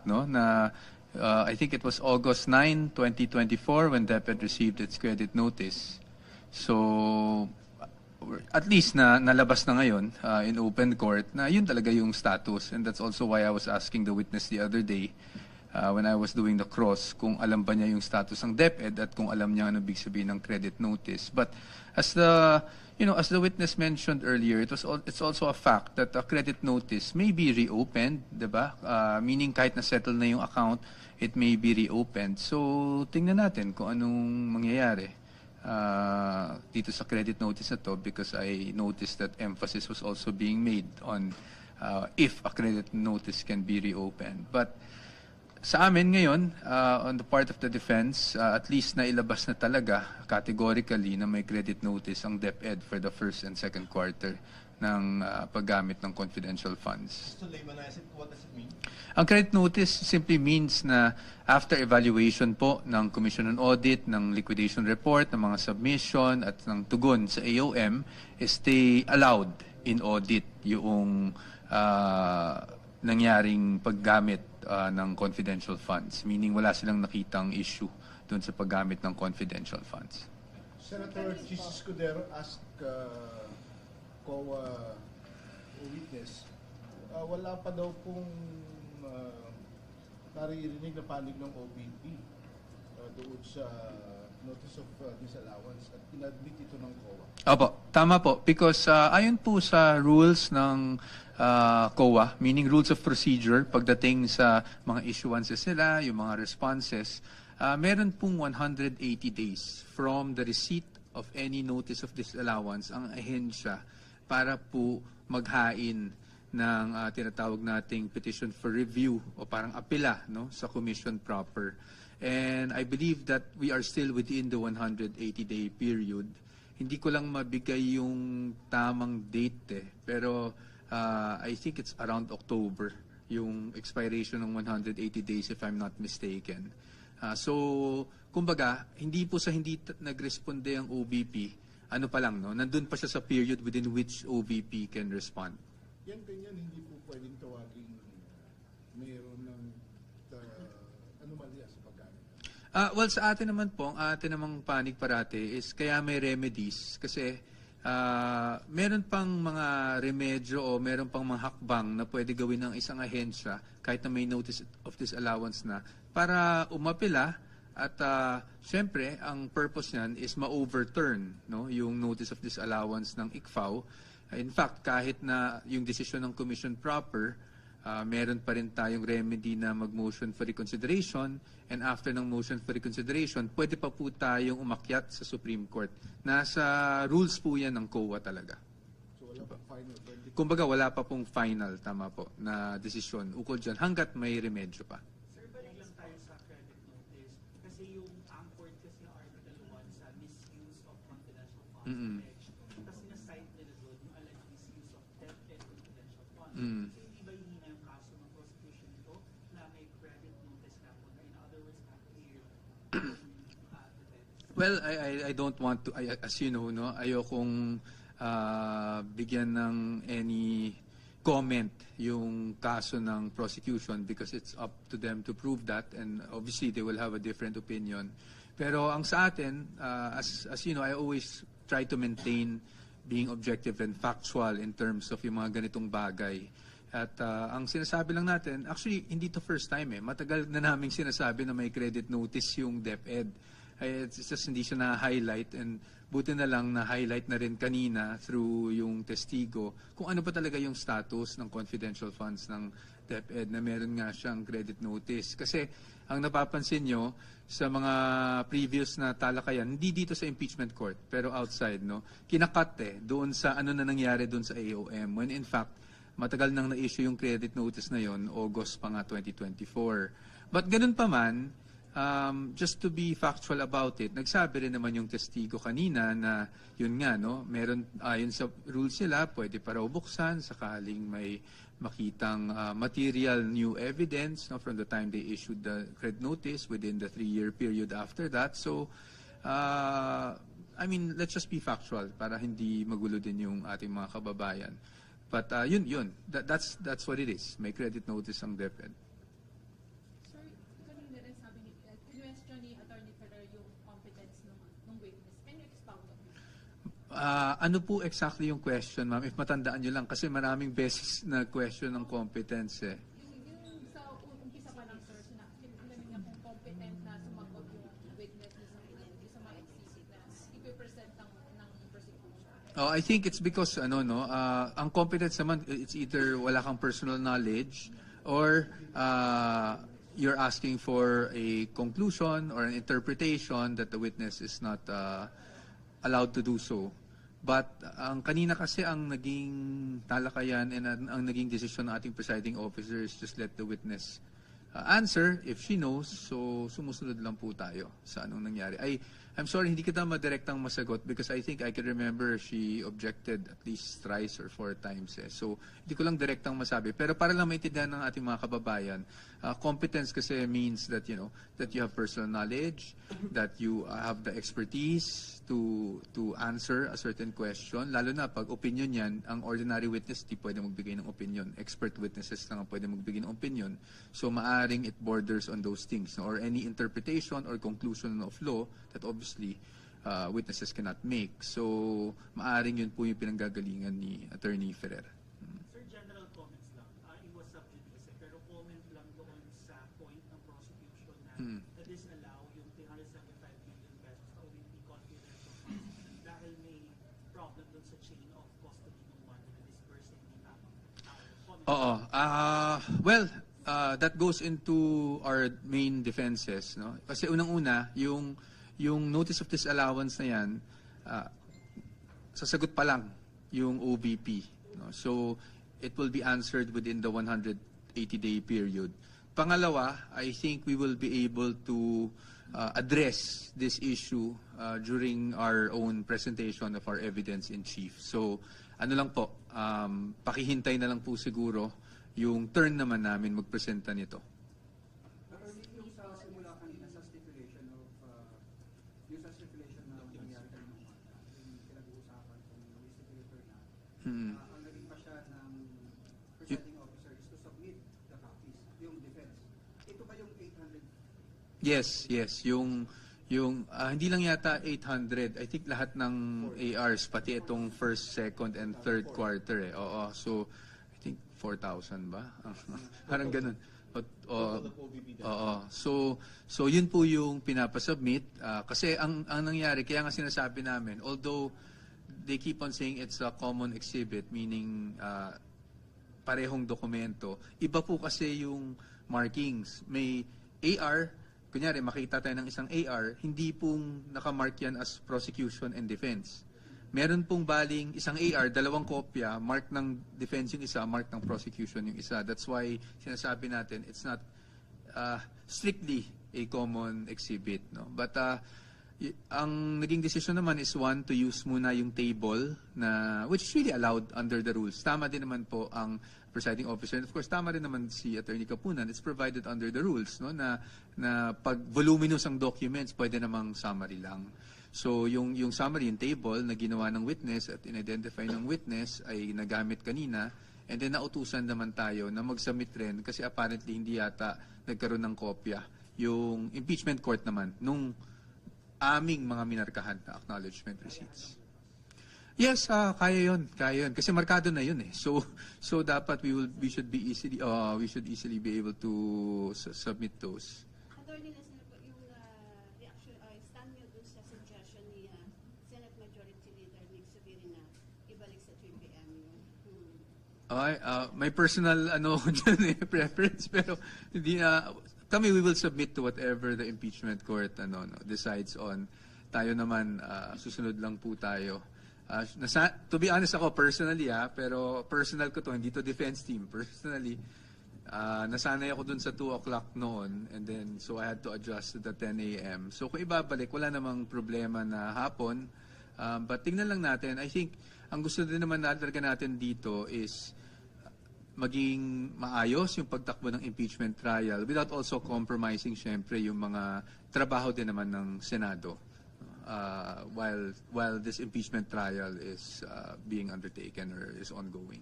no, na I think it was August 9, 2024 when DepEd received its credit notice. So at least na nalabas na ngayon in open court na yun talaga yung status, and that's also why I was asking the witness the other day when I was doing the cross kung alam ba niya yung status ng DepEd at kung alam niya ano ibig sabihin ng credit notice. But as the witness mentioned earlier, it's also a fact that a credit notice may be reopened, 'di ba? Meaning kahit na settle na yung account, it may be reopened. So tingnan natin kung anong mangyayari dito sa credit notice na to, because I noticed that emphasis was also being made on if a credit notice can be reopened. But sa amin ngayon, on the part of the defense, at least nailabas na talaga categorically na may credit notice ang DepEd for the first and second quarter ng paggamit ng confidential funds. To laymanize it, what does it mean? Ang credit notice simply means na after evaluation po ng Commission on Audit, ng liquidation report, ng mga submission at ng tugon sa AOM, is they allowed in audit yung nangyaring paggamit ng confidential funds. Meaning wala silang nakitang issue doon sa paggamit ng confidential funds. Senator Jesus Escudero asked COA witness, wala pa daw pong naririnig na panig ng OBP doon sa notice of disallowance at inadmit ito ng COA. Opo, tama po. Because ayon po sa rules ng COA, meaning rules of procedure, pagdating sa mga issuances nila, yung mga responses, meron pong 180 days from the receipt of any notice of disallowance ang ahensya para po maghain ng tinatawag nating petition for review o parang apela, no, sa commission proper. And I believe that we are still within the 180-day period. Hindi ko lang mabigay yung tamang date pero I think it's around October yung expiration ng 180 days if I'm not mistaken. So kumbaga, hindi po sa hindi nagresponde ang OBP, ano pa lang, no, nandun pa siya sa period within which OBP can respond. Yan ganyan, hindi po pwedeng tawaging mayroon ng anomalya sa paggamit. Well, sa atin naman po, ang atin namang panig parate is kaya may remedies. Kasi meron pang mga remedyo o meron pang mga hakbang na pwede gawin ng isang ahensya kahit na may notice of disallowance na para umapela at syempre, ang purpose niyan is ma-overturn, no, yung notice of disallowance ng ICFAO. In fact, kahit na yung desisyon ng Commission proper, meron pa rin tayong remedy na mag-motion for reconsideration, and after ng motion for reconsideration, pwede pa po tayong umakyat sa Supreme Court. Nasa rules po yan ng COA talaga. So wala pang final verdict? Kumbaga, wala pa pong final, tama po, na desisyon ukol dyan hanggat may remedyo pa. Sir, balik lang tayo sa credit notice. Kasi yung anchored kasi Article 1 sa misuse of confidential funds. Tapos sinasite nila doon yung alleged misuse of DepEd confidential funds. So hindi ba yung hina yung kaso ng prosecution nito na may credit notice na po, na in other words, clear defense? Well, I don't want to, as you know, no, ayokong bigyan ng any comment yung kaso ng prosecution because it's up to them to prove that, and obviously they will have a different opinion. Pero ang sa atin, as you know, I always try to maintain being objective and factual in terms of yung mga ganitong bagay. At ang sinasabi lang natin, actually hindi to first time matagal na naming sinasabi na may credit notice yung DepEd. It's just hindi siya na-highlight, and buti na lang na-highlight na rin kanina through yung testigo kung ano pa talaga yung status ng confidential funds ng DepEd na meron nga siyang credit notice. Kasi ang napapansin nyo sa mga previous na talakayan, hindi dito sa impeachment court, pero outside, no, kinakat doon sa ano na nangyari doon sa AOM, when in fact, matagal nang na-issue yung credit notice na yon, August pa nga 2024. But ganun pa man, just to be factual about it, nagsabi rin naman yung testigo kanina na yun nga, no, meron ayon sa rules nila, pwede pa raw buksan sakaling may makitang material new evidence, no, from the time they issued the credit notice within the 3-year period after that. So, I mean, let's just be factual para hindi magulo din yung ating mga kababayan. But yun, that's what it is. May credit notice ang DepEd. question ni Attorney Ferrer yung competence ng witness. Can you expound on it? Ano po exactly yung question, ma'am? If matandaan nyo lang, kasi maraming beses na question ng competence eh. Yung sa umpisa pa lang, sir, sinabi niya kung competent na sumagot yung witness sa mga exhibit na ipipresent ng prosecution. Oh, I think it's because ang competence naman, it's either wala kang personal knowledge or you're asking for a conclusion or an interpretation that the witness is not allowed to do so. But ang kanina kasi ang naging talakayan and ang naging decision ng ating presiding officer is just let the witness answer if she knows. So sumusunod lang po tayo sa anong nangyari. I'm sorry, hindi kita madirektang masagot because I think I can remember she objected at least thrice or 4 times. So hindi ko lang direktang masabi. Pero para lang maintindihan ng ating mga kababayan, competence kasi means that that you have personal knowledge, that you have the expertise to answer a certain question. Lalo na pag opinion yan, ang ordinary witness di pwede magbigay ng opinion. Expert witnesses lang ang pwede magbigay ng opinion. So maaring it borders on those things, or any interpretation or conclusion of law that obviously witnesses cannot make. So maaring yun po yung pinanggagalingan ni Attorney Ferrer. Sir, general comments lang. It was subject kasi, pero comment lang doon sa point ng prosecution na disallow yung 375 million pesos na OVP confidential funds dahil may problem doon sa chain of custody ng money na disbursing ni comment. Oo. Well, that goes into our main defenses, no? Kasi unang-una, yung notice of disallowance na yan, sasagot pa lang yung OVP, no? So it will be answered within the 180-day period. Pangalawa, I think we will be able to address this issue during our own presentation of our evidence in chief. So ano lang po, pakihintay na lang po siguro yung turn naman namin magpresenta nito. Attorney, yung sa simula kanina sa stipulation of yung sa stipulation na nangyari kanina yung pinag-uusapan kung stipulator na ang naging pa siya ng presiding officer is to submit the copies, yung defense. Ito ba yung 800? Yes. Yung hindi lang yata 800. I think lahat ng ARs, pati itong first, second, and third quarter eh. Oo. So, I think 4,000 ba? Parang ganun. Oo. So, yun po yung pinapasubmit. Kasi ang nangyari, kaya nga sinasabi namin, although they keep on saying it's a common exhibit, meaning parehong dokumento, iba po kasi yung markings. May AR, kunyari, makita tayo ng isang AR, hindi pong nakamark yan as prosecution and defense. Meron pong baling isang AR, 2 kopya, mark ng defense yung isa, mark ng prosecution yung isa. That's why sinasabi natin, it's not strictly a common exhibit. No? But ang naging decision naman is to use muna yung table, na which is really allowed under the rules. Tama din naman po ang presiding officer. And of course, tama rin naman si Attorney Kapunan. It's provided under the rules, no? Na pag voluminous ang documents, pwede namang summary lang. So yung summary, yung table na ginawa ng witness at in-identify ng witness ay nagamit kanina, and then nautusan naman tayo na mag-submit rin kasi apparently hindi yata nagkaroon ng kopya yung impeachment court naman nung aming mga minarkahan na acknowledgement receipts. Yes, kaya yun. Kasi markado na yun eh. So dapat we should easily be able to submit those. Attorney, nasa po yung reaction or stand nyo dun sa suggestion ni Senate Majority Leader Nick Subiri na ibalik sa 3 p.m. May personal dyan preference, pero hindi kami we will submit to whatever the impeachment court decides on. Tayo naman susunod lang po tayo. To be honest ako personally pero personal ko to, hindi to defense team. Personally, nasanay ako dun sa 2 o'clock noon, and then so I had to adjust to the 10 a.m. So kung ibabalik, wala namang problema na hapon. But tingnan lang natin. I think ang gusto din naman natin dito is maging maayos yung pagtakbo ng impeachment trial without also compromising syempre yung mga trabaho din naman ng Senado while this impeachment trial is being undertaken or is ongoing.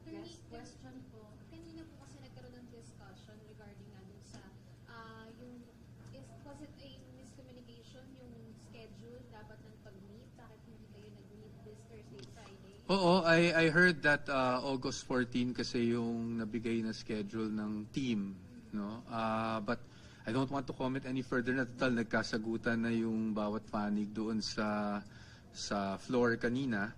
Attorney, question po. Kanina po kasi nagkaroon ng discussion regarding dun sa was it a dapat ng pag-meet? Bakit hindi kayo nag-meet this Thursday, Friday? Oo, I heard that August 14 kasi yung nabigay na schedule ng team, no? But I don't want to comment any further na total nagkasagutan na yung bawat panig doon sa floor kanina.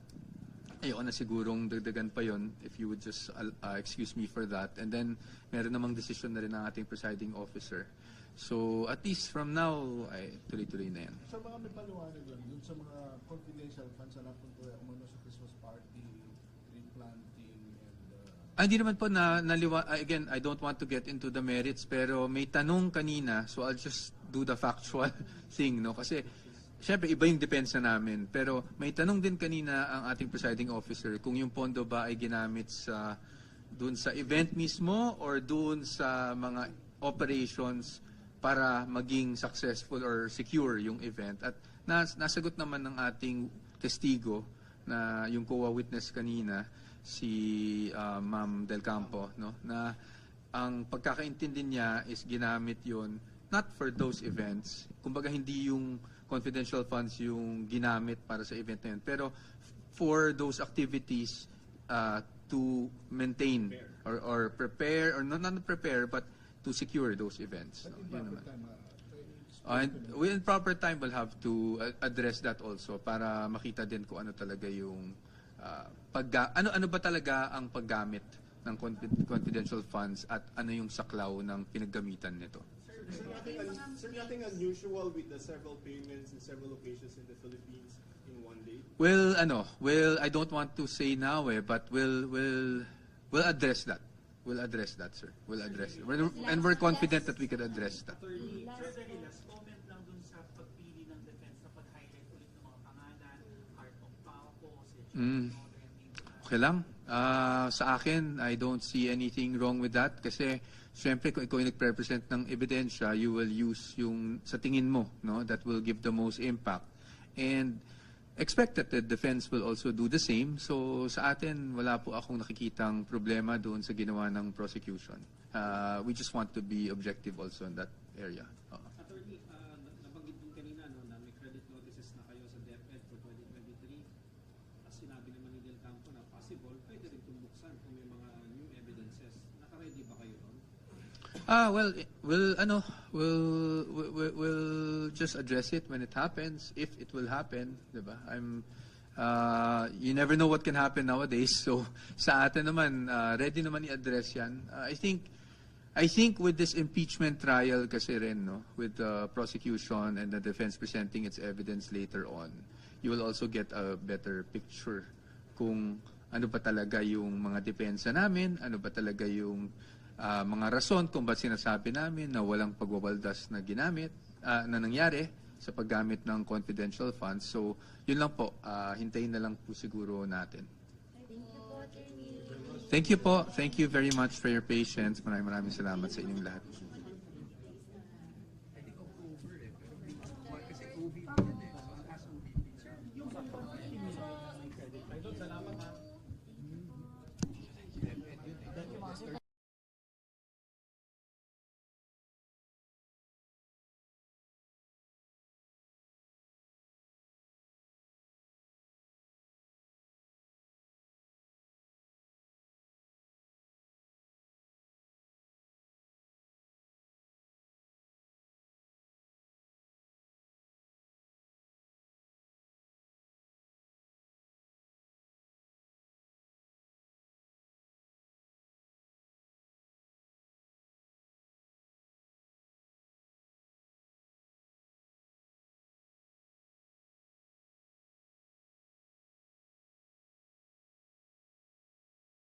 Ayoko na sigurong dagdagan pa yon, if you would just excuse me for that. And then meron namang decision na rin ng ating presiding officer. So at least from now, ay tuloy-tuloy na yan. Sa mga may paliwanag dun sa mga confidential funds na napunto umano sa Christmas party, tree planting, and Hindi naman po again, I don't want to get into the merits, pero may tanong kanina, so I'll just do the factual thing, no? Kasi, syempre, iba yung depensa namin. Pero may tanong din kanina ang ating presiding officer kung yung pondo ba ay ginamit doon sa event mismo or doon sa mga operations para maging successful or secure yung event. At nasagot naman ng ating testigo na yung COA witness kanina, si Ma'am Del Campo, no, na ang pagkakaintindi niya is ginamit yon not for those events. Kumbaga hindi yung confidential funds yung ginamit para sa event na yun, pero for those activities to maintain or prepare, or not prepare, but to secure those events. No? Yun naman. And in proper time, we'll have to address that also para makita din kung ano talaga yung ano ba talaga ang paggamit ng confidential funds at ano yung saklaw ng pinaggamitan nito. Sir, nothing unusual with the several payments in several locations in the Philippines in one day? Well, I don't want to say now, but we'll address that. We'll address that, sir. We'll address it. And we're confident that we can address that. Attorney, very last comment lang dun sa pagpili ng defense na pag-highlight ulit ng mga pangalan, Art of Pauco, si Okay lang. Sa akin, I don't see anything wrong with that kasi syempre kung ikaw yung nagre-represent ng ebidensya, you will use yung sa tingin mo, no, that will give the most impact. And expect that the defense will also do the same. So sa atin, wala po akong nakikitang problema doon sa ginawa ng prosecution. We just want to be objective also in that area. Attorney, nabanggit din kanina na may credit notices na kayo sa DepEd for 2023. As sinabi naman ni Del Campo na possible, pwede rin tumbuksan kung may mga new evidences. Naka-ready ba kayo doon? We'll just address it when it happens, if it will happen, diba? You never know what can happen nowadays. So sa atin naman, ready naman i-address yan. I think with this impeachment trial kasi rin, no, with the prosecution and the defense presenting its evidence later on, you will also get a better picture kung ano ba talaga yung mga depensa namin, ano ba talaga yung mga rason kung ba't sinasabi namin na walang pagwawaldas na ginamit, na nangyari sa paggamit ng confidential funds. So, yun lang po. Hintayin na lang po siguro natin. Thank you po. Thank you very much for your patience. Maraming salamat sa inyong lahat.